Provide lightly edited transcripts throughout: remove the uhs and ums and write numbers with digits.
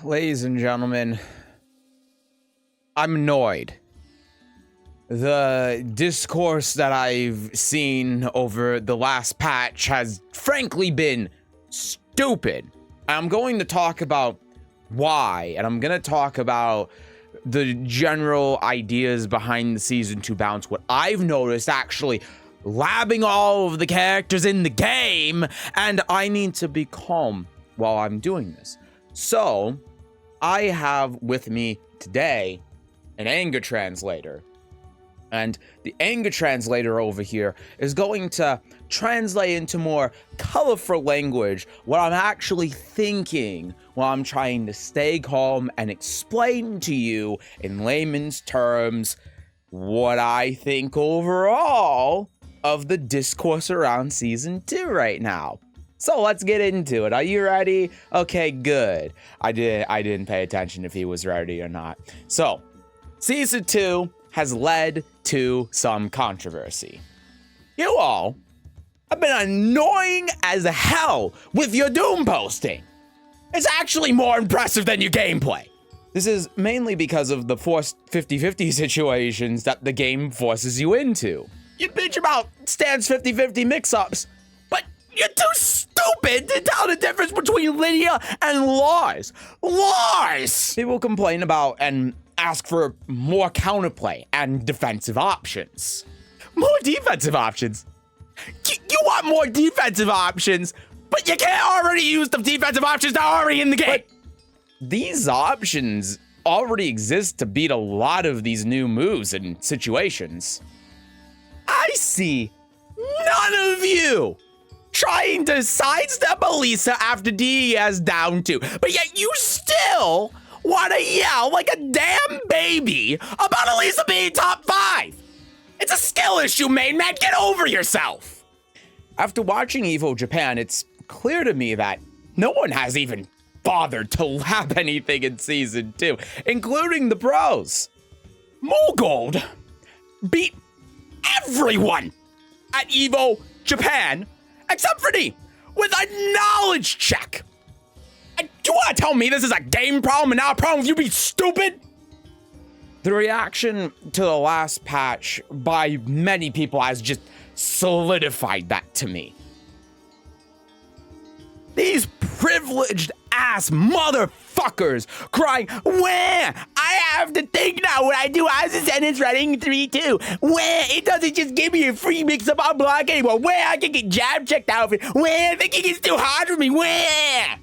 ladies and gentlemen, I'm annoyed. The discourse that I've seen over the last patch has frankly been stupid. I'm going to talk about why, and I'm going to talk about the general ideas behind the Season 2 bounce. What I've noticed actually labbing all of the characters in the game, and I need to be calm while I'm doing this. So, I have with me today an anger translator. And the anger translator over here is going to translate into more colorful language what I'm actually thinking while I'm trying to stay calm and explain to you in layman's terms what I think overall of the discourse around Season 2 right now. So let's get into it. Are you ready? Okay, good. I didn't pay attention if he was ready or not. So, Season 2 has led to some controversy. You all have been annoying as hell with your Doom posting. It's actually more impressive than your gameplay. This is mainly because of the forced 50-50 situations that the game forces you into. You bitch about stance 50-50 mix-ups, but you're too stupid to tell the difference between linear and lies. Lies! People complain about and ask for more counterplay and defensive options. More defensive options? You want more defensive options, but you can't already use the defensive options that are already in the game. But these options already exist to beat a lot of these new moves and situations. I see none of you trying to sidestep Elisa after DES down 2, but yet you still want to yell like a damn baby about Elisa being top 5. It's a skill issue, main man. Get over yourself. After watching Evo Japan, it's clear to me that no one has even bothered to lab anything in Season 2, including the pros. Mogold beat everyone at Evo Japan except for me with a knowledge check. You want to tell me this is a game problem and not a problem with you being stupid? The reaction to the last patch by many people has just solidified that to me. These privileged ass motherfuckers crying, "Where? I have to think now when I do Azucena's running 3-2. Where? It doesn't just give me a free mix-up on block anymore. Where? I can get jab checked out of it. Where? Thinking it's too hard for me. Where?"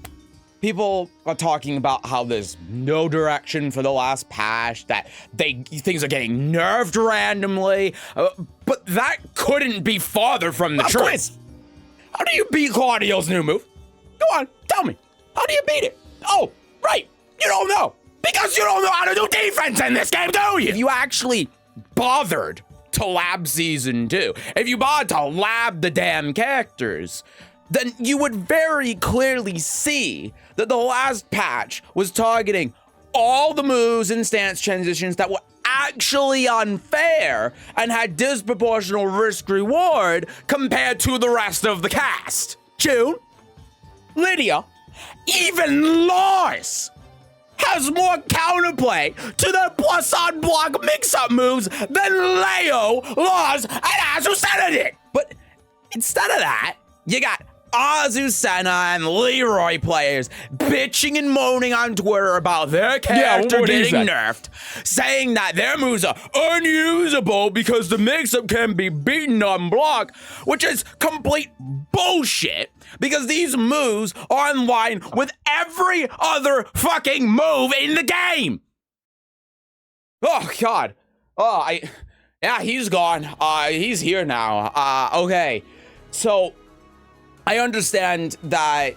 People are talking about how there's no direction for the last patch, that things are getting nerfed randomly, but that couldn't be farther from the truth. How do you beat Claudio's new move? Go on, tell me. How do you beat it? Oh, right, you don't know. Because you don't know how to do defense in this game, do you? If you actually bothered to lab Season 2, if you bothered to lab the damn characters, then you would very clearly see that the last patch was targeting all the moves and stance transitions that were actually unfair and had disproportional risk-reward compared to the rest of the cast. June, Lydia, even Lois has more counterplay to the plus-on-block mix-up moves than Leo, Laws, and Azucena did. But instead of that, you got Azucena and Leroy players bitching and moaning on Twitter about their character getting nerfed, saying that their moves are unusable because the mix-up can be beaten on block, which is complete bullshit because these moves are in line with every other fucking move in the game. Oh, God. Yeah, he's gone. He's here now. Okay. So, I understand that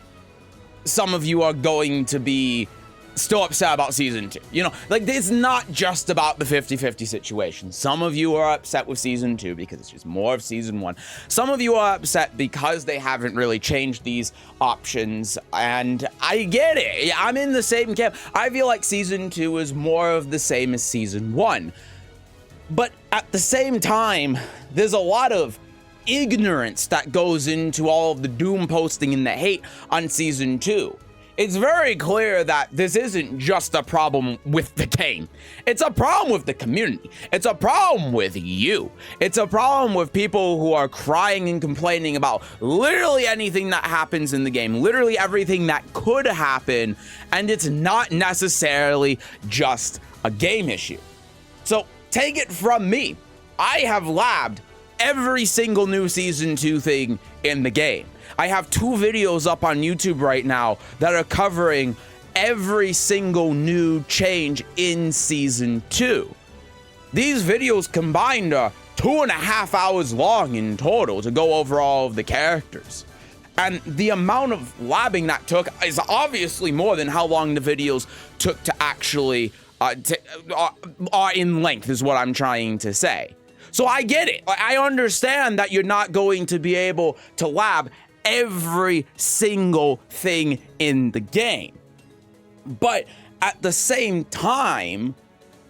some of you are going to be still upset about Season 2. You know, like, it's not just about the 50-50 situation. Some of you are upset with Season 2 because it's just more of Season 1. Some of you are upset because they haven't really changed these options, and I get it. Yeah, I'm in the same camp. I feel like Season 2 is more of the same as Season 1. But at the same time, there's a lot of ignorance that goes into all of the doom posting and the hate on Season 2. it's very clear that this isn't just a problem with the game. It's a problem with the community. It's a problem with you. It's a problem with people who are crying and complaining about literally anything that happens in the game, literally everything that could happen, and it's not necessarily just a game issue. So take it from me. I have labbed every single new Season 2 thing in the game. I have 2 videos up on YouTube right now that are covering every single new change in Season 2. These videos combined are 2.5 hours long in total to go over all of the characters. And the amount of labbing that took is obviously more than how long the videos took to actually are in length, is what I'm trying to say. So I get it. I understand that you're not going to be able to lab every single thing in the game. But at the same time,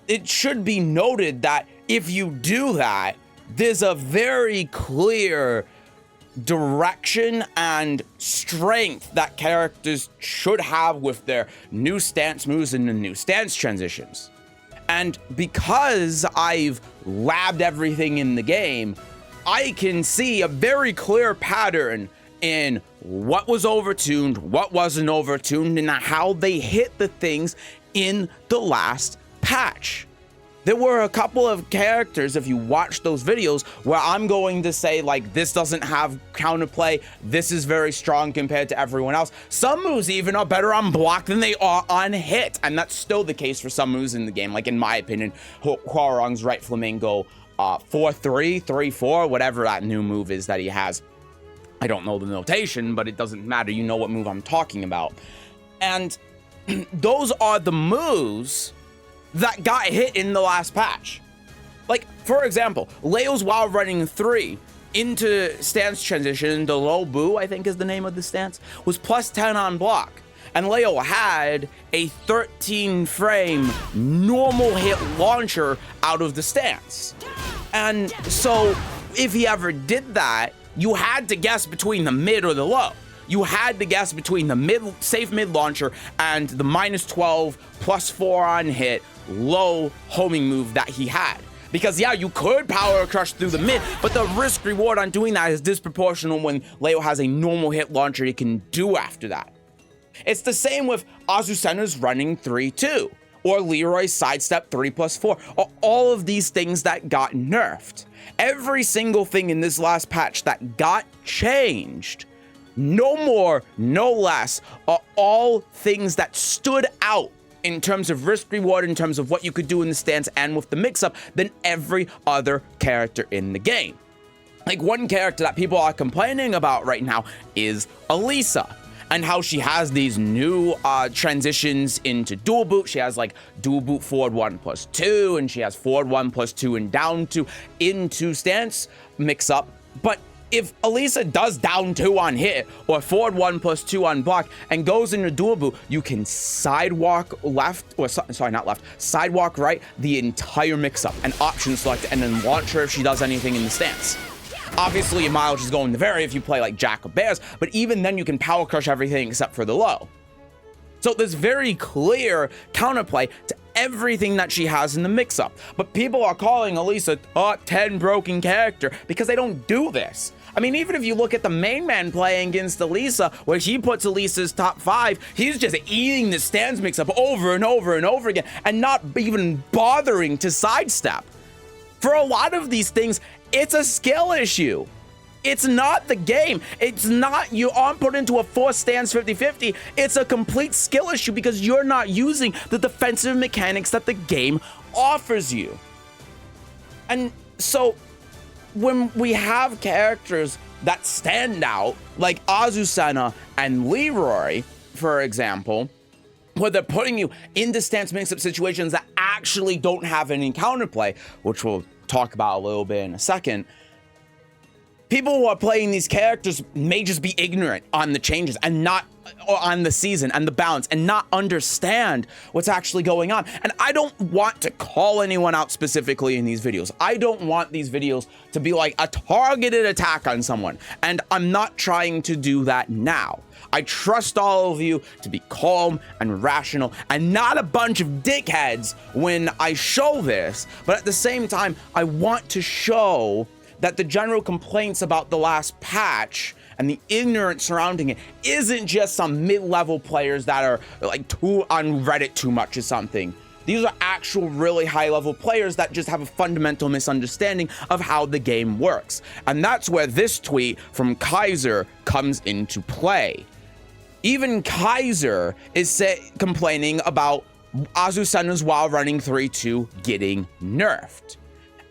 it should be noted that if you do that, there's a very clear direction and strength that characters should have with their new stance moves and the new stance transitions. And because I've labbed everything in the game, I can see a very clear pattern in what was overtuned, what wasn't overtuned, and how they hit the things in the last patch. There were a couple of characters, if you watch those videos, where I'm going to say, like, this doesn't have counterplay, this is very strong compared to everyone else. Some moves even are better on block than they are on hit, and that's still the case for some moves in the game. Like, in my opinion, Hwoarang's right flamingo 4-3, 3-4, whatever that new move is that he has. I don't know the notation, but it doesn't matter. You know what move I'm talking about. And those are the moves that got hit in the last patch. Like, for example, Leo's while running 3 into stance transition, the low boo, I think is the name of the stance, was plus 10 on block. And Leo had a 13 frame normal hit launcher out of the stance. And so if he ever did that, you had to guess between the mid or the low. You had to guess between the safe mid launcher and the -12 plus 4 on hit low homing move that he had. Because yeah, you could power crush through the mid, but the risk reward on doing that is disproportional when Leo has a normal hit launcher he can do after that. It's the same with Azucena's running 3-2 or Leroy's sidestep 3+4, or all of these things that got nerfed. Every single thing in this last patch that got changed, no more, no less, are all things that stood out in terms of risk reward, in terms of what you could do in the stance and with the mix-up than every other character in the game. Like, one character that people are complaining about right now is Elisa, and how she has these new transitions into dual boot. She has like dual boot forward 1+2, and she has forward 1+2 and down 2 into stance mix-up. But if Elisa does down 2 on hit or forward 1+2 on block and goes into dual boot, you can sidewalk left, or sorry, not left, sidewalk right the entire mix-up and option select, and then launch her if she does anything in the stance. Obviously, your mileage is going to vary if you play like Jack or Bears, but even then you can power crush everything except for the low. So there's very clear counterplay to everything that she has in the mix-up. But people are calling Elisa a 10 broken character because they don't do this. I mean, even if you look at the main man playing against Elisa, where he puts Elisa's top 5, he's just eating the stance mix-up over and over and over again and not even bothering to sidestep. For a lot of these things, it's a skill issue. It's not the game. It's not, you aren't put into a forced stance 50-50. It's a complete skill issue because you're not using the defensive mechanics that the game offers you. And so when we have characters that stand out, like Azucena and Leroy, for example, where they're putting you into stance mix-up situations that actually don't have any counterplay, which we'll talk about a little bit in a second, People who are playing these characters may just be ignorant on the changes and not on the season and the balance and not understand what's actually going on. And I don't want to call anyone out specifically in these videos. I don't want these videos to be like a targeted attack on someone. And I'm not trying to do that now. I trust all of you to be calm and rational and not a bunch of dickheads when I show this. But at the same time, I want to show that the general complaints about the last patch and the ignorance surrounding it isn't just some mid-level players that are like too on Reddit too much or something. These are actual really high-level players that just have a fundamental misunderstanding of how the game works. And that's where this tweet from Kaiser comes into play. Even Kaiser is complaining about Azucena's while running 3-2 getting nerfed.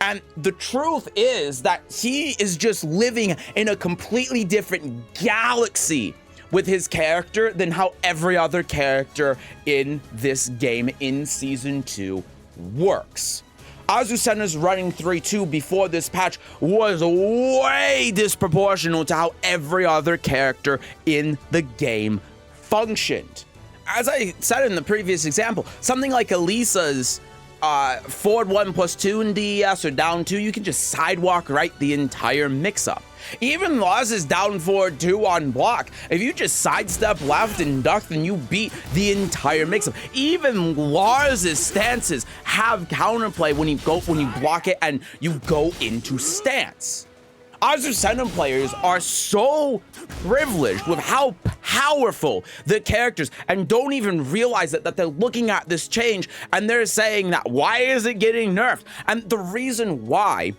And the truth is that he is just living in a completely different galaxy with his character than how every other character in this game in Season 2 works. Azucena's running 3-2 before this patch was way disproportional to how every other character in the game functioned. As I said in the previous example, something like Elisa's forward 1+2 in DES or down 2, you can just sidewalk right the entire mix-up. Even Lars's down forward 2 on block, if you just sidestep left and duck, then you beat the entire mix-up. Even Lars's stances have counterplay when you block it and you go into stance. Azucena players are so privileged with how powerful the characters and don't even realize that they're looking at this change and they're saying that why is it getting nerfed? And the reason why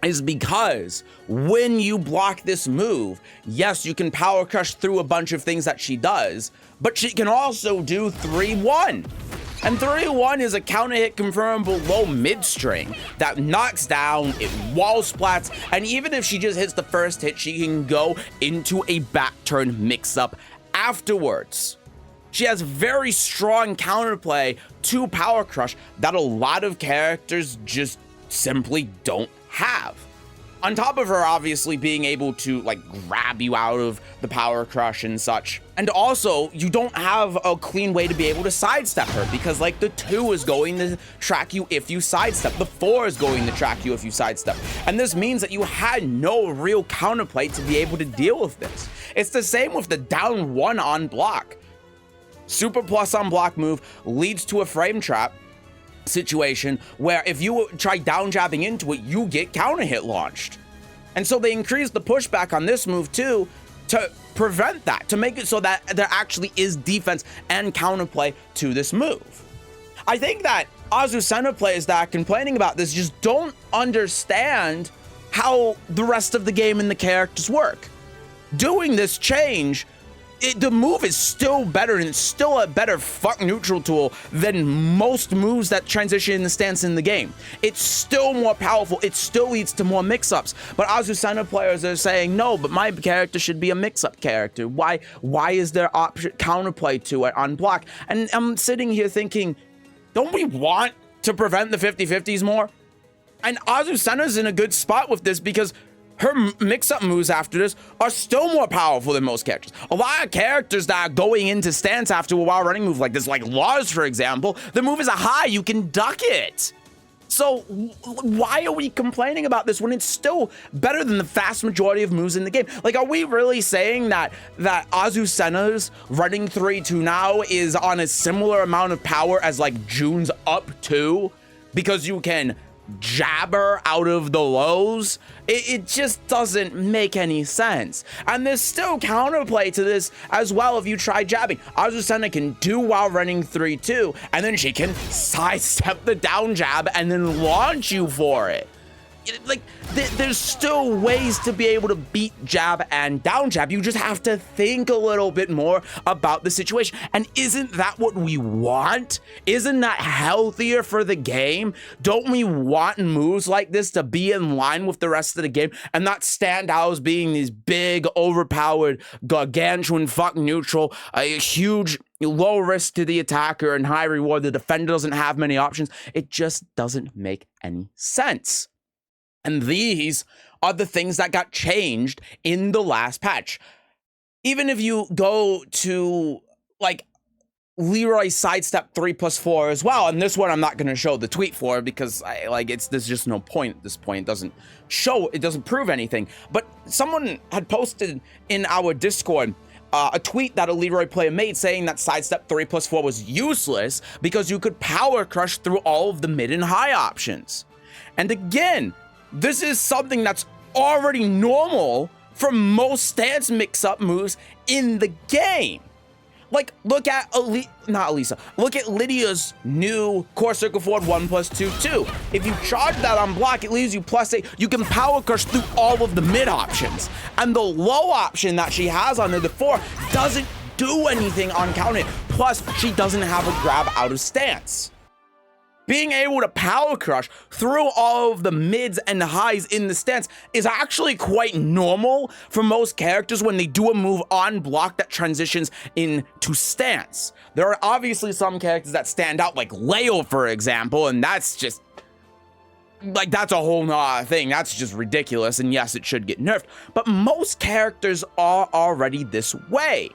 is because when you block this move, yes, you can power crush through a bunch of things that she does, but she can also do 3-1. And 3-1 is a counter hit confirmable low mid string that knocks down, it wall splats, and even if she just hits the first hit, she can go into a back turn mix up afterwards. She has very strong counterplay to power crush that a lot of characters just simply don't have. On top of her obviously being able to like grab you out of the power crush and such. And also you don't have a clean way to be able to sidestep her because like the 2 is going to track you if you sidestep. The 4 is going to track you if you sidestep. And this means that you had no real counterplay to be able to deal with this. It's the same with the down 1 on block. Super plus on block move leads to a frame trap situation where if you try down jabbing into it, you get counter hit launched. And so they increased the pushback on this move too to prevent that, to make it so that there actually is defense and counterplay to this move. I think that Azucena players that are complaining about this just don't understand how the rest of the game and the characters work. Doing this change, the move is still better and it's still a better fuck neutral tool than most moves that transition in the stance in the game. It's still more powerful. It still leads to more mix-ups. But Azucena players are saying, no, but my character should be a mix-up character. Why is there option counterplay to it on block? And I'm sitting here thinking, don't we want to prevent the 50-50s more? And Azucena's in a good spot with this because her mix-up moves after this are still more powerful than most characters. A lot of characters that are going into stance after a while running move like this, like Lars, for example, the move is a high, you can duck it. So why are we complaining about this when it's still better than the vast majority of moves in the game? Like, are we really saying that Azucena's running 3-2 now is on a similar amount of power as like June's up 2 because you can jab her out of the lows? It just doesn't make any sense. And there's still counterplay to this as well if you try jabbing. Azucena can do while running 3-2, and then she can sidestep the down jab and then launch you for it. Like, there's still ways to be able to beat jab and down jab. You just have to think a little bit more about the situation. And isn't that what we want? Isn't that healthier for the game? Don't we want moves like this to be in line with the rest of the game and not stand out as being these big, overpowered, gargantuan, fuck neutral, a huge low risk to the attacker and high reward? The defender doesn't have many options. It just doesn't make any sense. And these are the things that got changed in the last patch. Even if you go to, like, Leroy sidestep 3+4 as well, and this one I'm not going to show the tweet for because there's just no point at this point. It doesn't prove anything. But someone had posted in our Discord a tweet that a Leroy player made saying that sidestep 3+4 was useless because you could power crush through all of the mid and high options. And again, this is something that's already normal for most stance mix-up moves in the game. Like, look at look at Lydia's new core circle forward 1+2/2. If you charge that on block, it leaves you +8. You can power crush through all of the mid options. And the low option that she has on the 4 doesn't do anything on counter. Plus, she doesn't have a grab out of stance. Being able to power crush through all of the mids and highs in the stance is actually quite normal for most characters when they do a move on block that transitions into stance. There are obviously some characters that stand out, like Leo, for example, and that's just, like, that's a whole nother thing. That's just ridiculous, and yes, it should get nerfed, but most characters are already this way.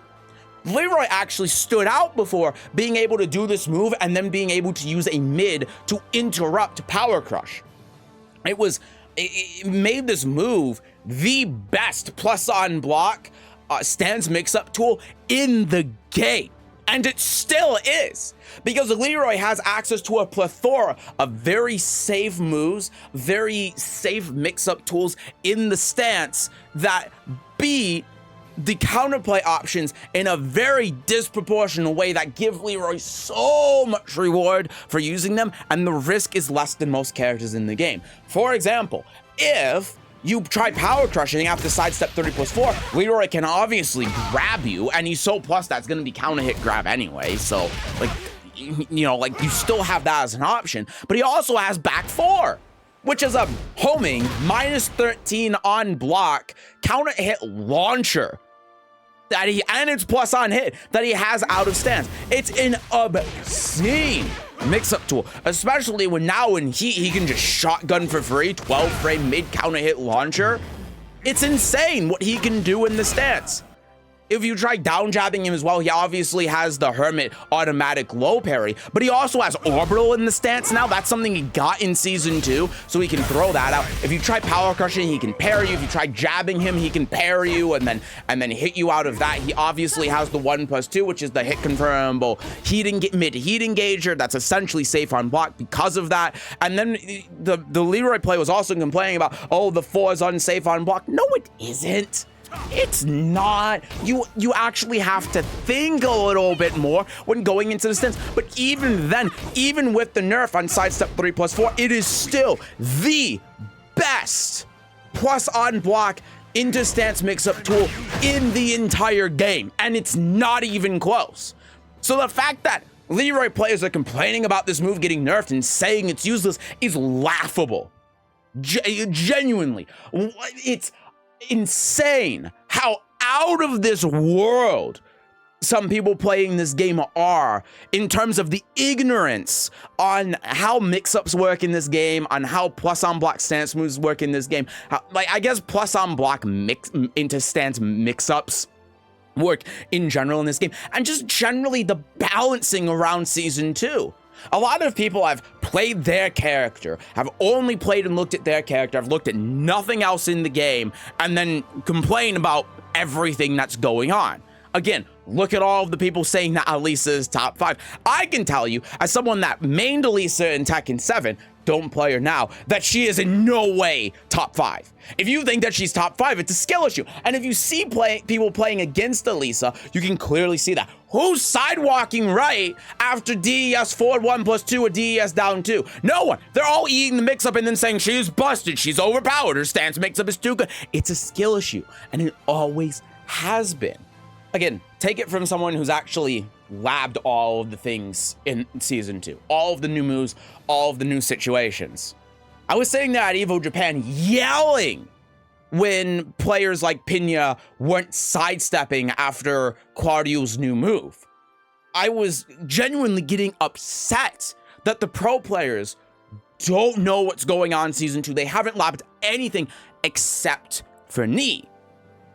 Leroy actually stood out before being able to do this move and then being able to use a mid to interrupt power crush. It made this move the best plus on block stance mix-up tool in the game. And it still is, because Leroy has access to a plethora of very safe moves, very safe mix-up tools in the stance that beat the counterplay options in a very disproportionate way that give Leroy so much reward for using them, and the risk is less than most characters in the game. For example, if you try power crushing after sidestep 30+4, Leroy can obviously grab you, and he's so plus that's gonna be counter hit grab anyway, so like, you know, like, you still have that as an option, but he also has back 4, which is a homing -13 on block counter hit launcher that and it's plus on hit that he has out of stance. It's an obscene mix-up tool, especially when now in heat he can just shotgun for free 12 frame mid counter hit launcher. It's insane what he can do in the stance. If you try down jabbing him as well, he obviously has the Hermit automatic low parry, but he also has orbital in the stance now. That's something he got in season 2, so he can throw that out. If you try power crushing, he can parry you. If you try jabbing him, he can parry you and then hit you out of that. He obviously has the 1+2, which is the hit confirmable mid heat engager. That's essentially safe on block because of that. And then the Leroy play was also complaining about, oh, the 4 is unsafe on block. No, it isn't. It's not. You actually have to think a little bit more when going into the stance. But even then, even with the nerf on sidestep 3+4, it is still the best plus on block into stance mix-up tool in the entire game. And it's not even close. So the fact that Leroy players are complaining about this move getting nerfed and saying it's useless is laughable. Genuinely. It's insane how out of this world some people playing this game are in terms of the ignorance on how mix-ups work in this game, on how plus on block stance moves work in this game. I guess plus on block into stance mix-ups work in general in this game, and just generally the balancing around season 2. A lot of people have played their character, have only played and looked at their character, have looked at nothing else in the game, and then complain about everything that's going on. Again, look at all of the people saying that Alisa is top 5. I can tell you, as someone that mained Alisa in Tekken 7, don't play her now, that she is in no way top 5. If you think that she's top 5, it's a skill issue. And if you see people playing against Alisa, you can clearly see that. Who's sidewalking right after DES forward 1+2 or DES down 2? No one. They're all eating the mix-up and then saying she's busted, she's overpowered, her stance mix-up is too good. It's a skill issue, and it always has been. Again, take it from someone who's actually labbed all of the things in season 2, all of the new moves, all of the new situations. I was sitting there at Evo Japan yelling when players like Pinya weren't sidestepping after Claudio's new move. I was genuinely getting upset that the pro players don't know what's going on in Season 2. They haven't labbed anything except for Knee.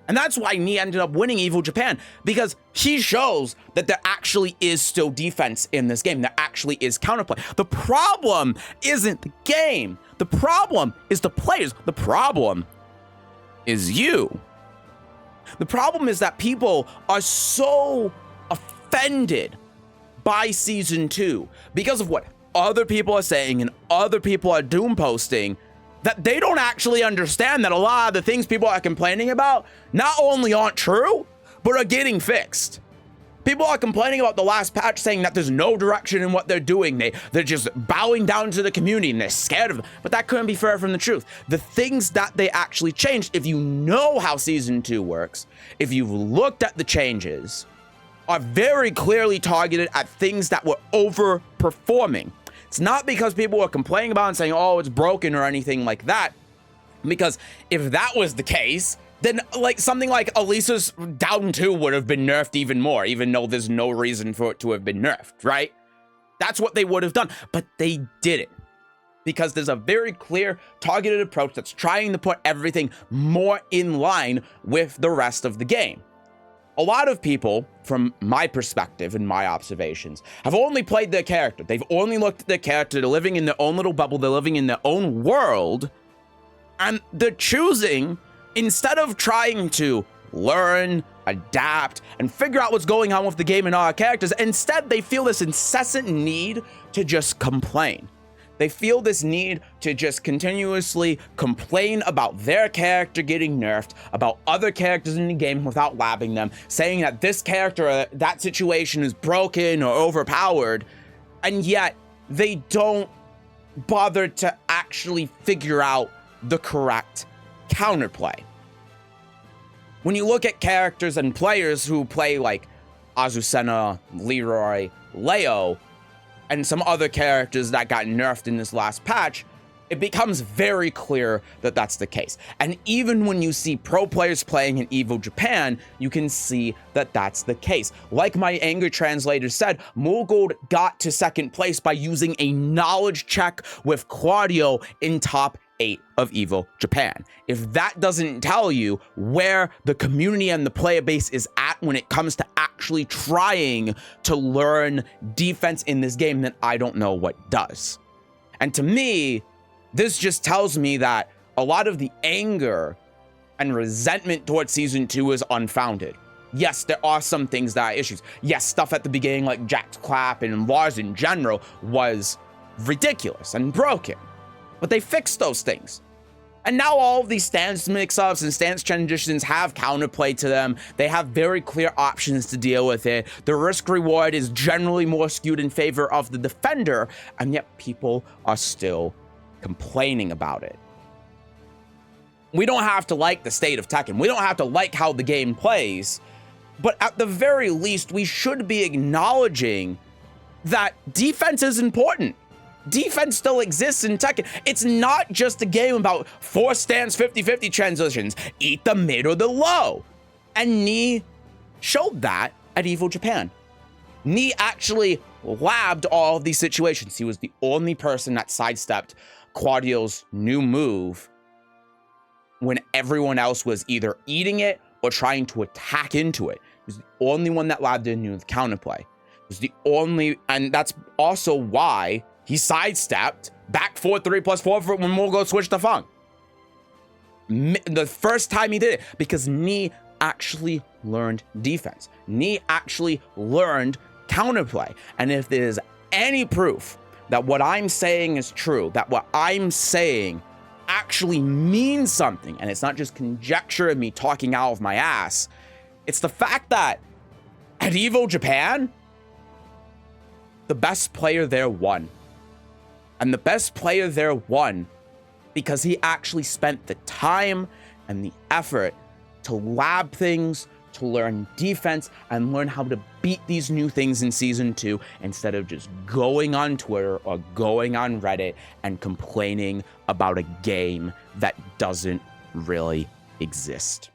And that's why Knee ended up winning Evo Japan, because he shows that there actually is still defense in this game. There actually is counterplay. The problem isn't the game. The problem is the players. The problem is you. The problem is that people are so offended by Season 2 because of what other people are saying and other people are doom posting, that they don't actually understand that a lot of the things people are complaining about not only aren't true, but are getting fixed. People are complaining about the last patch, saying that there's no direction in what they're doing. They're just bowing down to the community and they're scared of them. But that couldn't be further from the truth. The things that they actually changed, if you know how Season 2 works, if you've looked at the changes, are very clearly targeted at things that were overperforming. It's not because people were complaining about it and saying, oh, it's broken or anything like that. Because if that was the case, then like something like Elisa's down 2 would have been nerfed even more, even though there's no reason for it to have been nerfed, right? That's what they would have done, but they didn't. Because there's a very clear targeted approach that's trying to put everything more in line with the rest of the game. A lot of people, from my perspective and my observations, have only played their character. They've only looked at their character. They're living in their own little bubble. They're living in their own world. And they're choosing, instead of trying to learn, adapt, and figure out what's going on with the game and our characters, instead they feel this incessant need to just complain. They feel this need to just continuously complain about their character getting nerfed, about other characters in the game without labbing them, saying that this character, that situation is broken or overpowered, and yet they don't bother to actually figure out the correct counterplay. When you look at characters and players who play like Azucena, Leroy, Leo, and some other characters that got nerfed in this last patch, it becomes very clear that that's the case. And even when you see pro players playing in Evo Japan, you can see that that's the case. Like my anger translator said, Mulgold got to second place by using a knowledge check with Claudio in top 8 of Evo Japan. If that doesn't tell you where the community and the player base is at when it comes to actually trying to learn defense in this game, then I don't know what does. And to me, this just tells me that a lot of the anger and resentment towards Season 2 is unfounded. Yes, there are some things that are issues. Yes, stuff at the beginning like Jack's clap and Lars in general was ridiculous and broken. But they fixed those things. And now all of these stance mix-ups and stance transitions have counterplay to them. They have very clear options to deal with it. The risk-reward is generally more skewed in favor of the defender, and yet people are still complaining about it. We don't have to like the state of Tekken. We don't have to like how the game plays. But at the very least, we should be acknowledging that defense is important. Defense still exists in Tekken. It's not just a game about 4 stance 50-50 transitions. Eat the mid or the low. And Knee showed that at Evo Japan. Knee actually labbed all of these situations. He was the only person that sidestepped Claudio's new move when everyone else was either eating it or trying to attack into it. He was the only one that labbed in with counterplay. He was the only, and that's also why he sidestepped back 4-3+4 when Mulgold switched to Funk. The first time he did it, because Knee actually learned defense. Knee actually learned counterplay. And if there's any proof that what I'm saying is true, that what I'm saying actually means something, and it's not just conjecture of me talking out of my ass, it's the fact that at Evo Japan, the best player there won. And the best player there won because he actually spent the time and the effort to lab things, to learn defense, and learn how to beat these new things in Season 2 instead of just going on Twitter or going on Reddit and complaining about a game that doesn't really exist.